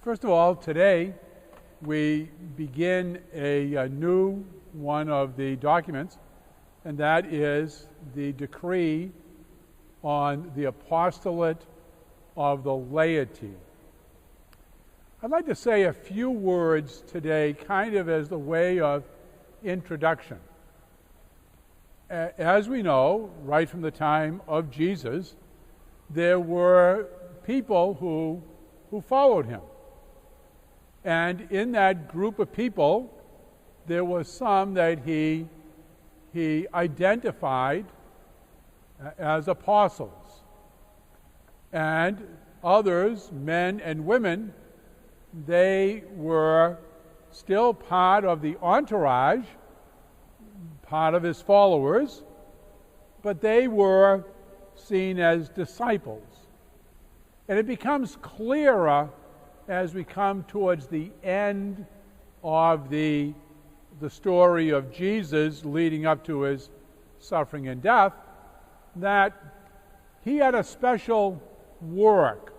First of all, today we begin a new one of the documents, and that is the decree on the Apostolate of the Laity. I'd like to say a few words today kind of as the way of introduction. As we know, right from the time of Jesus, there were people who followed him. And in that group of people, there was some that he identified as apostles. And others, men and women, they were still part of the entourage, part of his followers, but they were seen as disciples. And it becomes clearer as we come towards the end of the story of Jesus leading up to his suffering and death, that he had a special work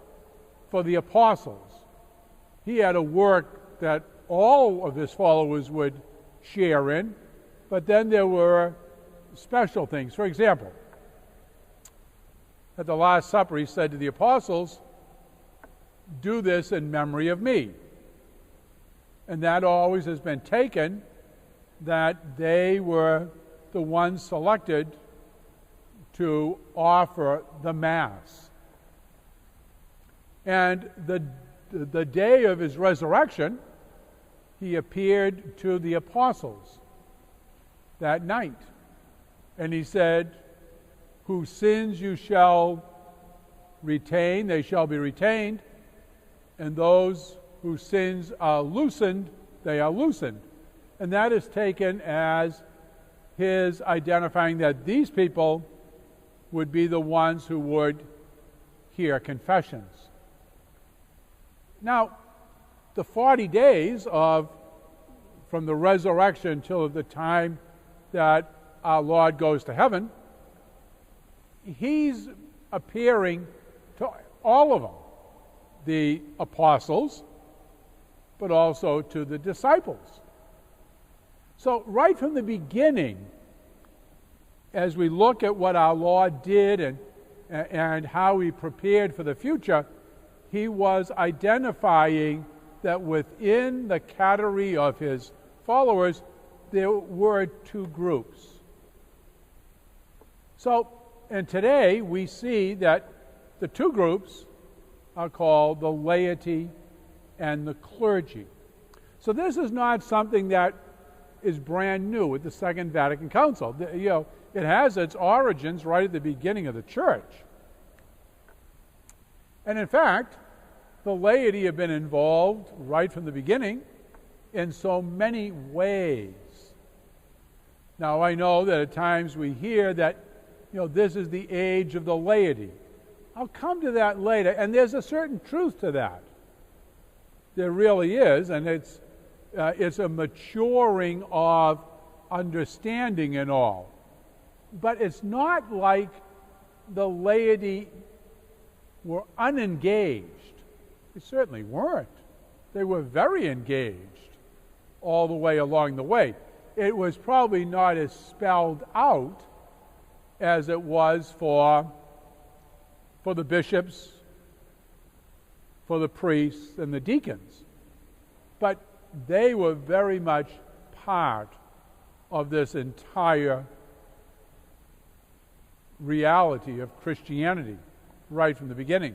for the apostles. He had a work that all of his followers would share in, but then there were special things. For example, at the Last Supper, he said to the apostles, "Do this in memory of me." And that always has been taken that they were the ones selected to offer the Mass. And the day of his resurrection, he appeared to the apostles that night. And he said, "Whose sins you shall retain, they shall be retained. And those whose sins are loosened, they are loosened." And that is taken as his identifying that these people would be the ones who would hear confessions. Now, the 40 days from the resurrection till the time that our Lord goes to heaven, he's appearing to all of them. The apostles, but also to the disciples. So right from the beginning, as we look at what our Lord did and how he prepared for the future, he was identifying that within the category of his followers, there were two groups. So, and today we see that the two groups are called the laity and the clergy. So this is not something that is brand new with the Second Vatican Council. It has its origins right at the beginning of the Church. And in fact, the laity have been involved right from the beginning in so many ways. Now I know that at times we hear that this is the age of the laity. I'll come to that later, and there's a certain truth to that. There really is, and it's a maturing of understanding and all. But it's not like the laity were unengaged. They certainly weren't. They were very engaged all the way along the way. It was probably not as spelled out as it was for the bishops, for the priests, and the deacons. But they were very much part of this entire reality of Christianity right from the beginning.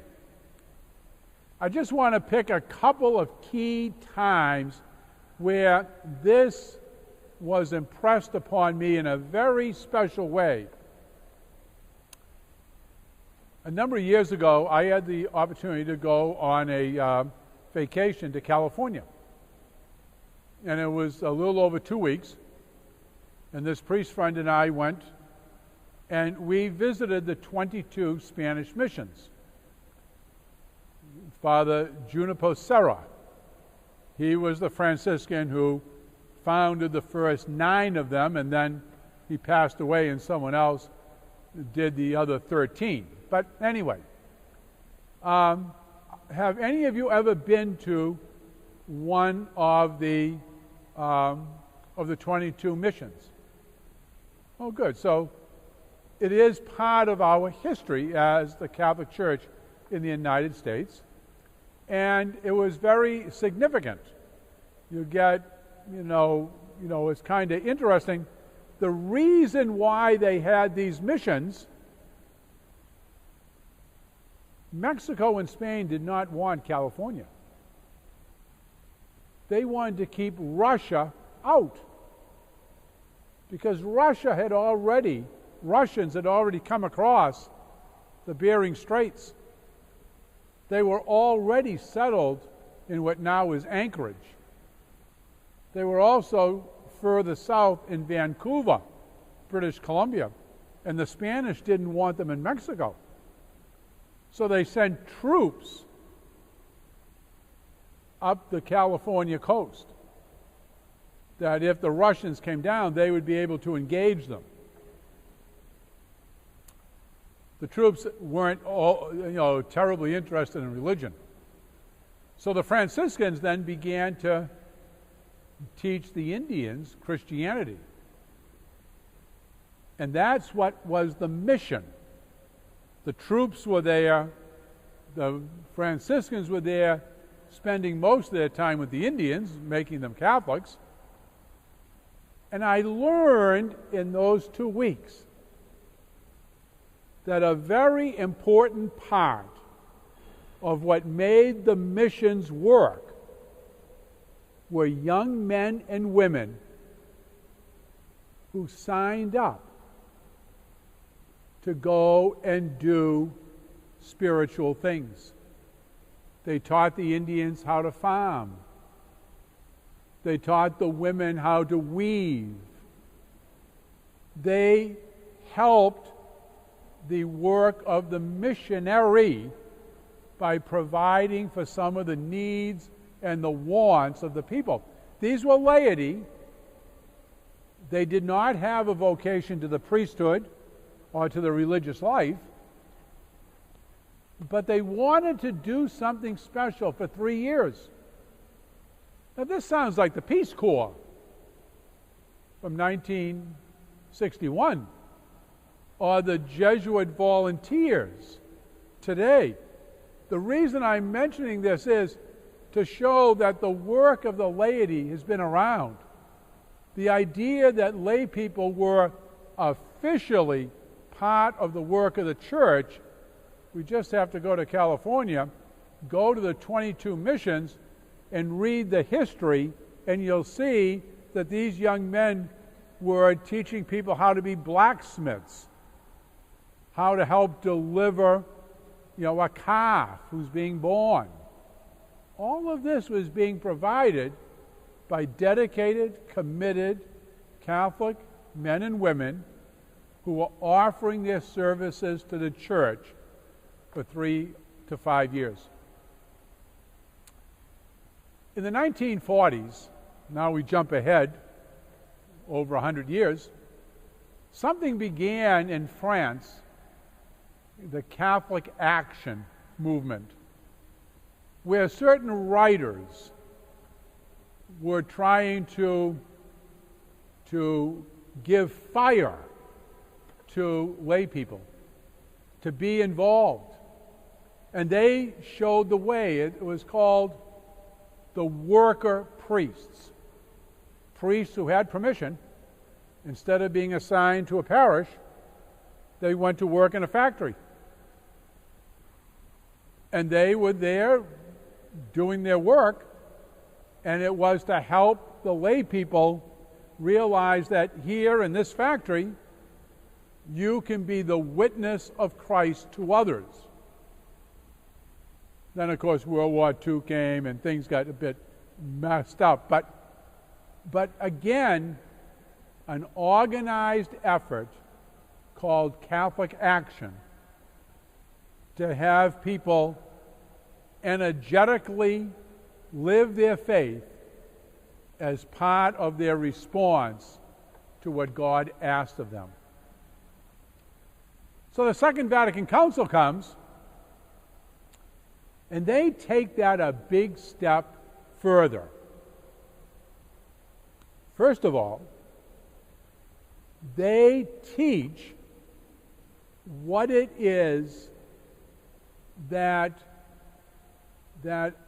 I just want to pick a couple of key times where this was impressed upon me in a very special way. A number of years ago, I had the opportunity to go on a vacation to California. And it was a little over 2 weeks. And this priest friend and I went, and we visited the 22 Spanish missions. Father Juniper Serra, he was the Franciscan who founded the first 9 of them, and then he passed away and someone else did the other 13. But anyway, have any of you ever been to one of the 22 missions? Oh, good. So it is part of our history as the Catholic Church in the United States, and it was very significant. You get, it's kind of interesting. The reason why they had these missions, Mexico and Spain did not want California. They wanted to keep Russia out because Russians had already come across the Bering Straits. They were already settled in what now is Anchorage. They were also further south in Vancouver, British Columbia, and the Spanish didn't want them in Mexico. So they sent troops up the California coast, that if the Russians came down, they would be able to engage them. The troops weren't all, terribly interested in religion. So the Franciscans then began to teach the Indians Christianity. And that's what was the mission. The troops were there, the Franciscans were there, spending most of their time with the Indians, making them Catholics. And I learned in those 2 weeks that a very important part of what made the missions work were young men and women who signed up to go and do spiritual things. They taught the Indians how to farm. They taught the women how to weave. They helped the work of the missionary by providing for some of the needs and the wants of the people. These were laity. They did not have a vocation to the priesthood or to the religious life, but they wanted to do something special for 3 years. Now this sounds like the Peace Corps from 1961 or the Jesuit volunteers today. The reason I'm mentioning this is to show that the work of the laity has been around. The idea that lay people were officially part of the work of the church, we just have to go to California, go to the 22 missions, and read the history, and you'll see that these young men were teaching people how to be blacksmiths, how to help deliver, a calf who's being born. All of this was being provided by dedicated, committed Catholic men and women who were offering their services to the church for 3 to 5 years. In the 1940s, now we jump ahead over 100 years, something began in France, the Catholic Action movement, where certain writers were trying to give fire to lay people, to be involved. And they showed the way. It was called the worker priests. Priests who had permission, instead of being assigned to a parish, they went to work in a factory. And they were there doing their work, and it was to help the lay people realize that here in this factory, you can be the witness of Christ to others. Then, of course, World War II came and things got a bit messed up. But again, an organized effort called Catholic Action to have people energetically live their faith as part of their response to what God asked of them. So the Second Vatican Council comes, And they take that a big step further. First of all, they teach what it is that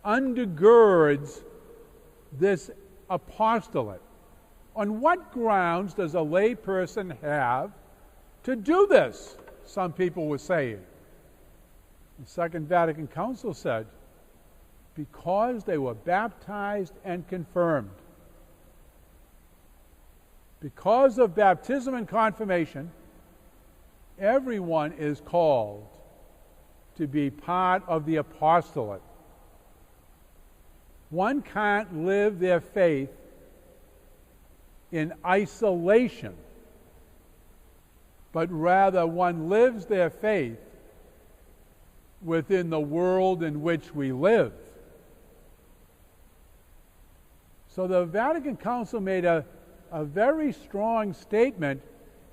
undergirds this apostolate. On what grounds does a lay person have to do this? Some people were saying. The Second Vatican Council said, because they were baptized and confirmed. Because of baptism and confirmation, everyone is called to be part of the apostolate. One can't live their faith in isolation, but rather one lives their faith within the world in which we live. So the Vatican Council made a very strong statement,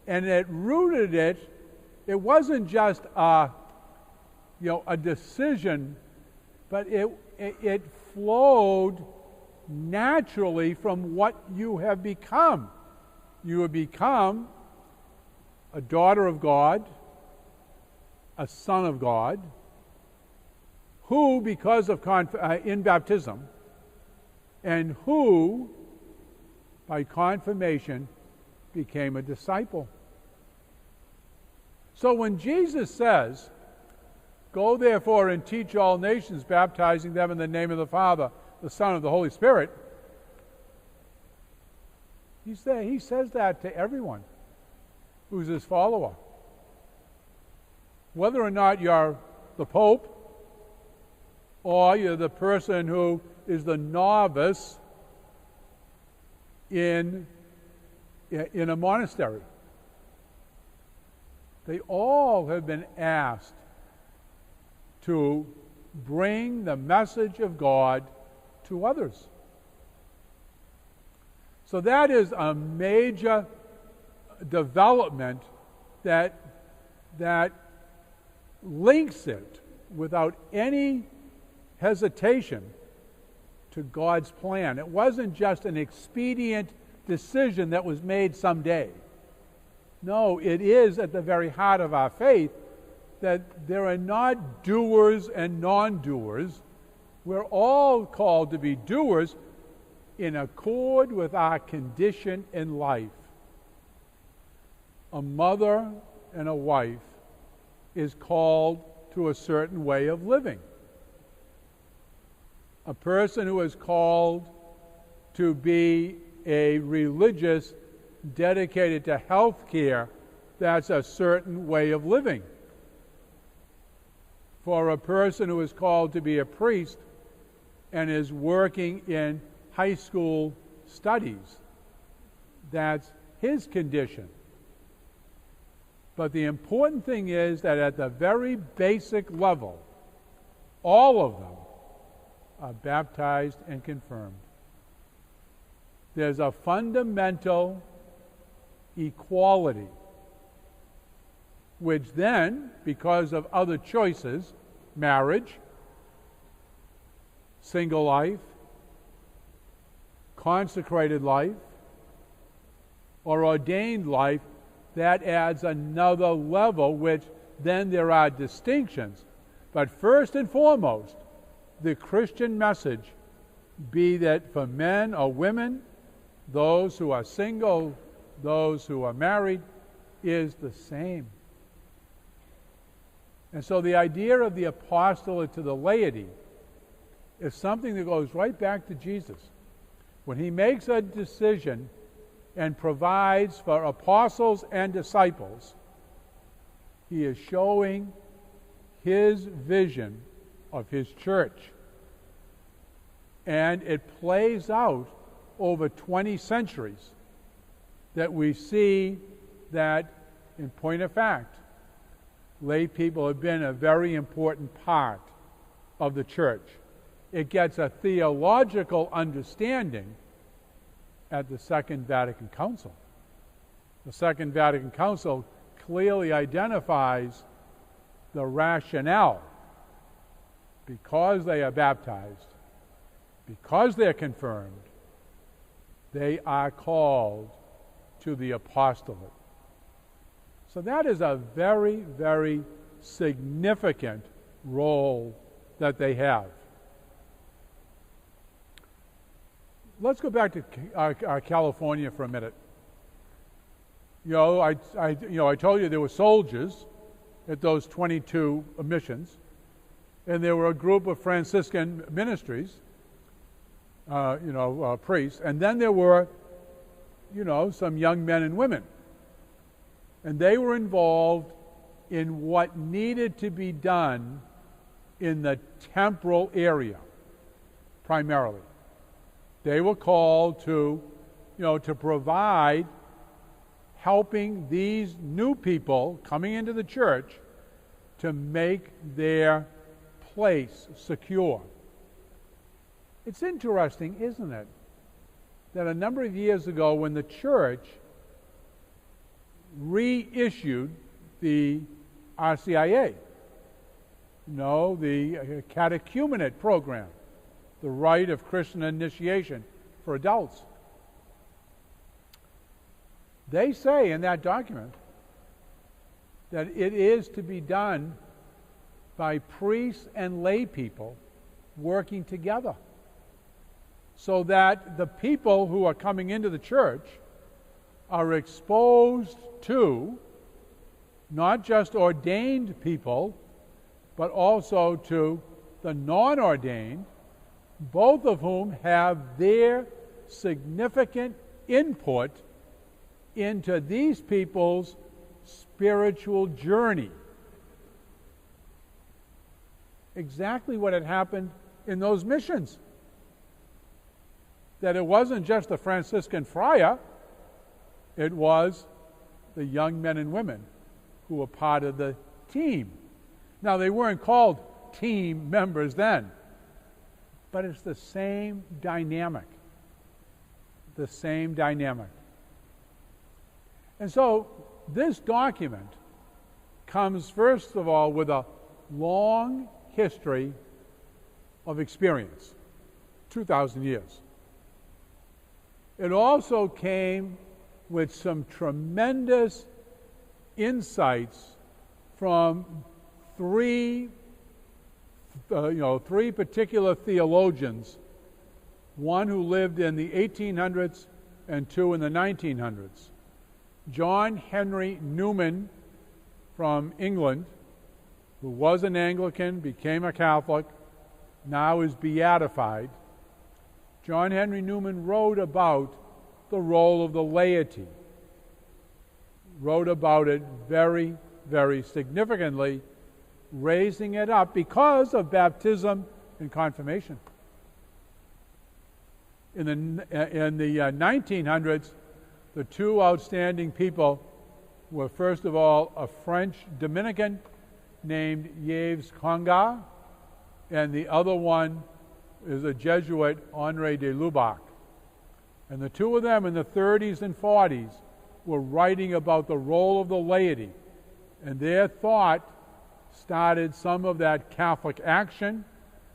and it rooted it. It wasn't just a decision, but it flowed naturally from what you have become. You have become a daughter of God, a son of God, who, because of in baptism, and who, by confirmation, became a disciple. So when Jesus says, "Go therefore and teach all nations, baptizing them in the name of the Father, the Son, and the Holy Spirit," he says that to everyone who's his follower. Whether or not you're the Pope, or you're the person who is the novice in a monastery. They all have been asked to bring the message of God to others. So that is a major development that links it without any hesitation to God's plan. It wasn't just an expedient decision that was made someday. No, it is at the very heart of our faith that there are not doers and non-doers. We're all called to be doers in accord with our condition in life. A mother and a wife is called to a certain way of living. A person who is called to be a religious dedicated to health care, that's a certain way of living. For a person who is called to be a priest and is working in high school studies, that's his condition. But the important thing is that at the very basic level, all of them are baptized and confirmed. There's a fundamental equality, which then, because of other choices, marriage, single life, consecrated life, or ordained life, that adds another level, which then there are distinctions. But first and foremost, the Christian message, be that for men or women, those who are single, those who are married, is the same. And so the idea of the apostolate to the laity is something that goes right back to Jesus. When he makes a decision and provides for apostles and disciples, he is showing his vision of his church. And it plays out over 20 centuries that we see that, in point of fact, lay people have been a very important part of the church. It gets a theological understanding at the Second Vatican Council. The Second Vatican Council clearly identifies the rationale because they are baptized, because they're confirmed, they are called to the apostolate. So that is a very, very significant role that they have. Let's go back to California for a minute. I told you there were soldiers at those 22 missions, and there were a group of Franciscan ministries, priests, and then there were, some young men and women. And they were involved in what needed to be done in the temporal area, primarily. They were called to provide helping these new people coming into the church to make their place secure. It's interesting, isn't it, that a number of years ago when the church reissued the RCIA, the catechumenate program, the rite of Christian initiation for adults. They say in that document that it is to be done by priests and lay people working together, so that the people who are coming into the church are exposed to not just ordained people, but also to the non-ordained, both of whom have their significant input into these people's spiritual journey. Exactly what had happened in those missions. That it wasn't just the Franciscan friar, it was the young men and women who were part of the team. Now, they weren't called team members then, but it's the same dynamic. The same dynamic. And so, this document comes, first of all, with a long history of experience, 2,000 years. It also came with some tremendous insights from three particular theologians, one who lived in the 1800s and two in the 1900s. John Henry Newman from England, who was an Anglican, became a Catholic, now is beatified. John Henry Newman wrote about the role of the laity, wrote about it very, very significantly, raising it up because of baptism and confirmation. In the 1900s, the two outstanding people were, first of all, a French Dominican named Yves Congar, and the other one is a Jesuit, Henri de Lubac. And the two of them in the 30s and 40s were writing about the role of the laity, and their thought started some of that Catholic action,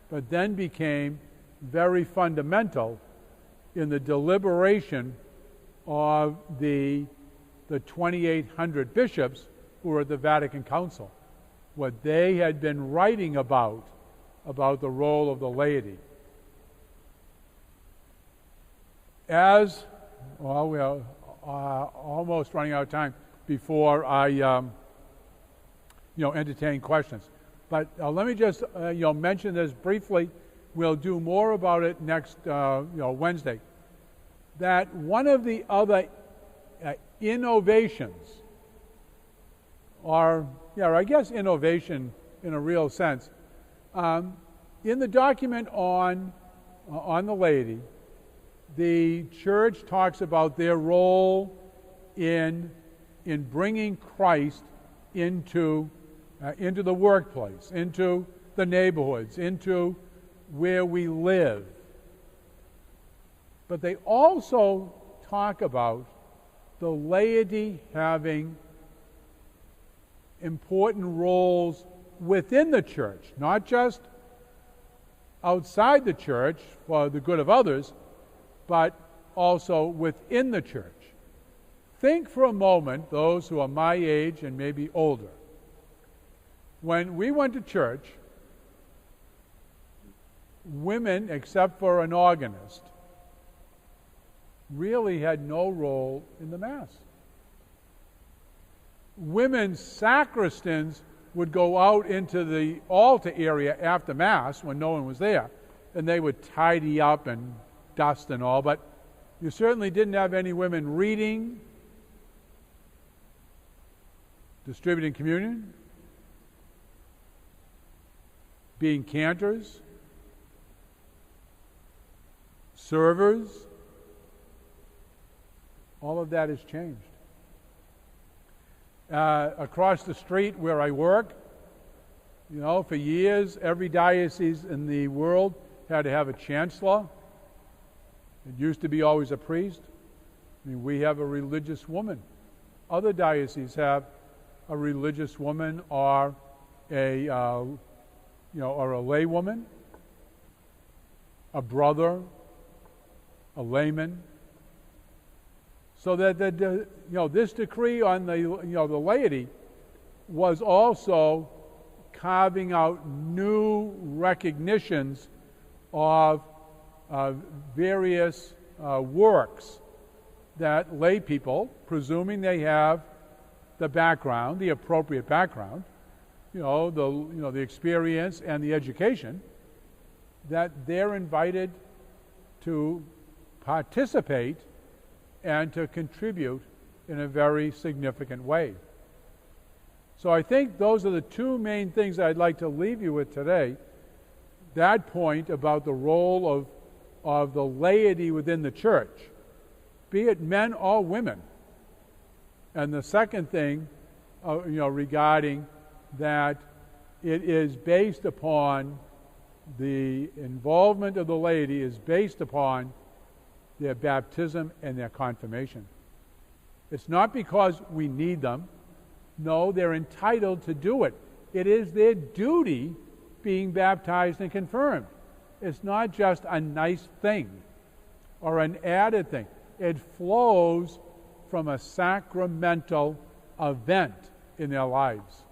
but then became very fundamental in the deliberation of the 2,800 bishops who were at the Vatican Council, what they had been writing about the role of the laity. As, well, we are almost running out of time before I entertain questions. But let me just mention this briefly. We'll do more about it next Wednesday. That one of the other innovations, or I guess innovation in a real sense, in the document on the laity, the church talks about their role in bringing Christ into the workplace, into the neighborhoods, into where we live. But they also talk about the laity having important roles within the church, not just outside the church for the good of others, but also within the church. Think for a moment, those who are my age and maybe older. When we went to church, women, except for an organist, really had no role in the Mass. Women sacristans would go out into the altar area after Mass when no one was there, and they would tidy up and dust and all, but you certainly didn't have any women reading, distributing communion, being cantors, servers. All of that has changed. Across the street where I work, for years, every diocese in the world had to have a chancellor. It used to be always a priest. We have a religious woman. Other dioceses have a religious woman or a lay woman, a brother, a layman. So that this decree on the laity was also carving out new recognitions of various works that lay people, presuming they have the background, the appropriate background, the experience and the education, that they're invited to participate and to contribute in a very significant way. So I think those are the two main things I'd like to leave you with today. That point about the role of the laity within the church, be it men or women. And the second thing, regarding that it is based upon the involvement of the laity is based upon their baptism and their confirmation. It's not because we need them. No, they're entitled to do it. It is their duty being baptized and confirmed. It's not just a nice thing or an added thing. It flows from a sacramental event in their lives.